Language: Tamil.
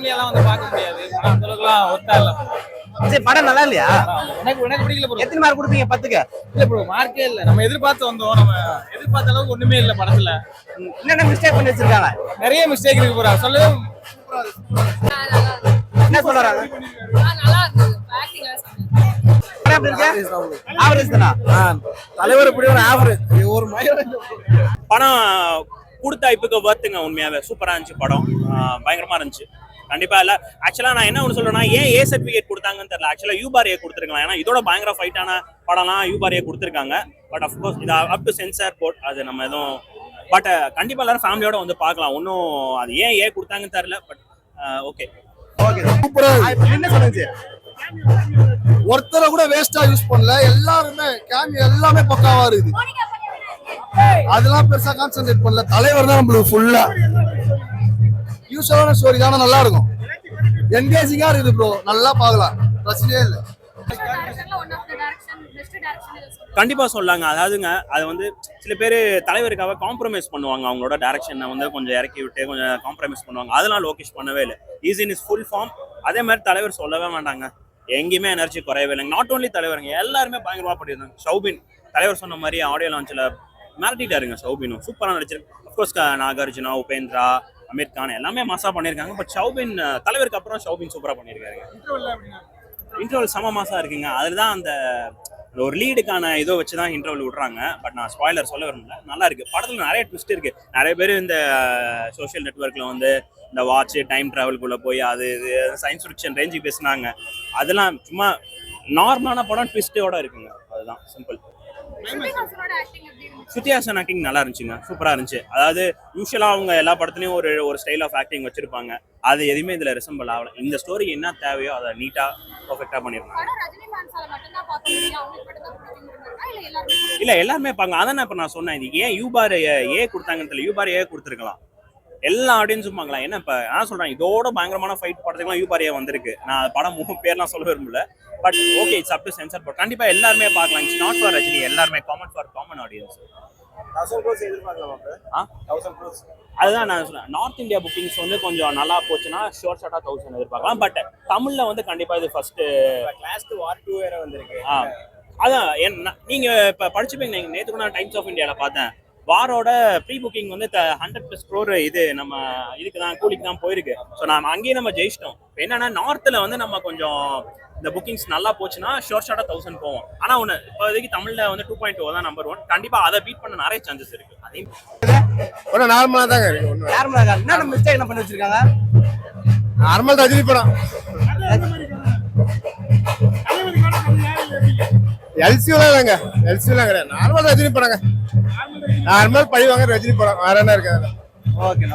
ஃபேமிலியெல்லாம் வந்து பார்க்க முடியாது. அந்த அளவுக்குலாம் ஒர்த்தா இல்ல. சரி, படம் நல்லா இல்லையா? எனக்கு பிடிக்கல ப்ரோ. எத்தனை மார்க் கொடுப்பீங்க 10க்கு? இல்ல ப்ரோ, மார்க்கே இல்ல. நம்ம எதிர்பார்த்து வந்தோம். நம்ம எதிர்பார்த்த அளவுக்கு ஒண்ணுமே இல்ல படத்துல. என்னென்ன மிஸ்டேக் பண்ணி வச்சிருக்காங்க? நிறைய மிஸ்டேக் இருக்கு ப்ரோ. சொல்லவே என்ன சொல்ல வராங்க? நல்லா இருந்தது. ஆக்டிங் எல்லாம் படம் எப்படி இருக்கு? ஆவரேஜ் தானா? தலைவர் இப்படி ஒரு ஆவரேஜ் ஒரு படம் கொடுத்த இப்போக்கு வர்த்துங்க. உண்மையாவே சூப்பரா இருந்துச்சு படம். பயங்கரமா இருந்துச்சு. கண்டிப்பா இல்ல. ஆக்சுவலா நான் என்ன ஒன்று சொல்றேன்னா, ஏன் ஏ சர்டிஃபிகேட் கொடுத்தாங்கன்னு தெரியல. ஆக்சுவலா யூபார் ஏ கொடுத்துருக்கலாம். ஏன்னா இதோட பயங்கர ஃபைட்டான படம்லாம் யூபார் ஏ கொடுத்துருக்காங்க. பட் அஃப்கோர்ஸ் இது அப் டு சென்சார் போர்ட். அது நம்ம எதுவும் பட் கண்டிப்பா எல்லாரும் ஃபேமிலியோட வந்து பார்க்கலாம். ஒன்றும் அது ஏன் ஏ கொடுத்தாங்கன்னு தெரியல. பட் ஓகே ஓகே, சூப்பரா என்ன சொல்லுங்க? ஒருத்தரை கூட வேஸ்டா யூஸ் பண்ணல. எல்லாருமே எல்லாமே பக்காவா இருக்குது. அதெல்லாம் பெருசா கான்சென்ட்ரேட் பண்ணல. தலைவர் தான் நம்மளுக்கு ஃபுல்லா யூஸான ஸ்டோரி தானே, நல்லா இருக்கும். என்கேஜிங்கா இருக்குது ப்ரோ. நல்லா பார்க்கலாம், பிரச்சனையே இல்லை. கண்டிப்பா சொல்லாங்க. அதாவதுங்க, அது வந்து சில பேர் தலைவருக்காக காம்ப்ரமைஸ் பண்ணுவாங்க. அவங்களோட டைரக்ஷனை வந்து கொஞ்சம் இறக்கி விட்டு கொஞ்சம் காம்ப்ரமைஸ் பண்ணுவாங்க. அதெல்லாம் லோகேஷ் பண்ணவே இல்லை. Is in is full form. அதே மாதிரி தலைவர் சொல்லவே வேண்டாங்க. எங்கேயுமே எனர்ஜி குறையவே இல்லைங்க. நாட் ஓன்லி தலைவருங்க, எல்லாருமே பயங்கரமா பண்ணியிருந்தாங்க. ஷௌபின் தலைவர் சொன்ன மாதிரி ஆடியோ லான்ச்சில் மிரட்டிட்டாருங்க. ஷௌபினும் சூப்பராக நடிச்சிருக்கு. அஃப்கோர்ஸ் நாகார்ஜுனா, உபேந்திரா, அமீர் கான் எல்லாமே மாசா பண்ணியிருக்காங்க. பட் ஷௌபின் தலைவருக்கு அப்புறம் ஷௌபின் சூப்பராக பண்ணியிருக்காருங்க. இன்டர்வல் செம மாசா இருக்குங்க. அதில் தான் அந்த ஒரு லீடுக்கான இதோ வச்சு தான் இன்டர்வல் விடுறாங்க. பட் நான் ஸ்பாய்லர் சொல்ல விரும்பல. நல்லா இருக்கு. படத்தில் நிறைய ட்விஸ்ட் இருக்கு. நிறைய பேர் இந்த சோஷியல் நெட்ஒர்க்கில் வந்து இந்த வாட்ச் டைம் ட்ராவல்குள்ளே போய் அது இது சயின்ஸ் ஃபிக்ஷன் ரேஞ்சுக்கு பேசினாங்க. அதெல்லாம் சும்மா நார்மலான படம் ட்விஸ்டோட இருக்குங்க. அதுதான் சிம்பிள். சுத்தியாசன் ஆக்டிங் நல்லா இருந்துச்சுங்க. சூப்பரா இருந்துச்சு. அதாவது யூஸ்வலா அவங்க எல்லா படத்துலயும் ஒரு ஸ்டைல் ஆஃப் ஆக்டிங் வச்சிருப்பாங்க. அது எதுவுமே இதுல ரிசம்பிள் ஆகல. இந்த ஸ்டோரி என்ன தேவையோ அதை நீட்டா பர்ஃபெக்டா பண்ணிருக்காங்க. இல்ல எல்லாருமே பாங்க. அதான் இப்ப நான் சொன்னேன், இது ஏன் யூபார் ஏ கொடுத்தாங்கன்னு தெரியல. யூபார் ஏ கொடுத்துருக்கலாம். எல்லா ஆடியன்ஸும் பாங்களா. என்ன இப்ப நான் சொல்றேன், இதோட பயங்கரமான ஃபைட் படத்துக்குலாம் யூபார் ஏ வந்திருக்கு. நான் படம் 3 பேர்லாம் சொல்ல விரும்பல. But okay, it's up to censor board. கண்டிப்பா எல்லாருமே பார்க்கலாம். It's not for Rajini. எல்லாருமே common for common audience. 1000 crores எதிர்பார்க்கலாம். 1000 crores. அதுதான் நான் சொல்றேன். நார்த் இந்தியா புக்கிங்ஸ் வந்து கொஞ்சம் நல்லா போச்சுன்னா ஷோர் ஷார்ட்டா 1000 எதிர்பார்க்கலாம். பட் தமிழ்ல வந்து கண்டிப்பா இது ஃபர்ஸ்ட் கிளாஸ் 2 வார் 2 வேற வந்திருக்கு. அதான் நீங்க இப்ப படிச்சுப்பீங்க. நேற்று நான் டைம்ஸ் ஆஃப் இந்தியால பார்த்தேன். வாரோட ப்ரீ புக்கிங் வந்து 100+ crore இது நம்ம இதுக்கு தான் கூலிக்கு தான் போயிருக்கு. ஸோ நம்ம அங்கேயே நம்ம ஜெயிச்சிட்டோம். என்னன்னா நார்த்தில் வந்து நம்ம கொஞ்சம் இந்த புக்கிங்ஸ் நல்லா போச்சுன்னா ஷோர் ஷார்ட்டா 1000 போவோம். ஆனா ஒன்று இப்போதைக்கு தமிழ்ல வந்து 2.0 தான் நம்பர் 1. கண்டிப்பா அதை பீட் பண்ண நிறைய சான்சஸ் இருக்கு. அதையும் நார்மலா தாங்க இருக்கு. நார்மலா என்ன மிஸ்டேக் என்ன பண்ணி வச்சிருக்காங்க? நார்மல் ரஜினி படம். எல்சியூலாம் கிடையாது. நார்மல் ரஜினி படங்க. நார்மல் பழி வாங்க ரஜினி படம். வேற என்ன இருக்காது. ஓகே.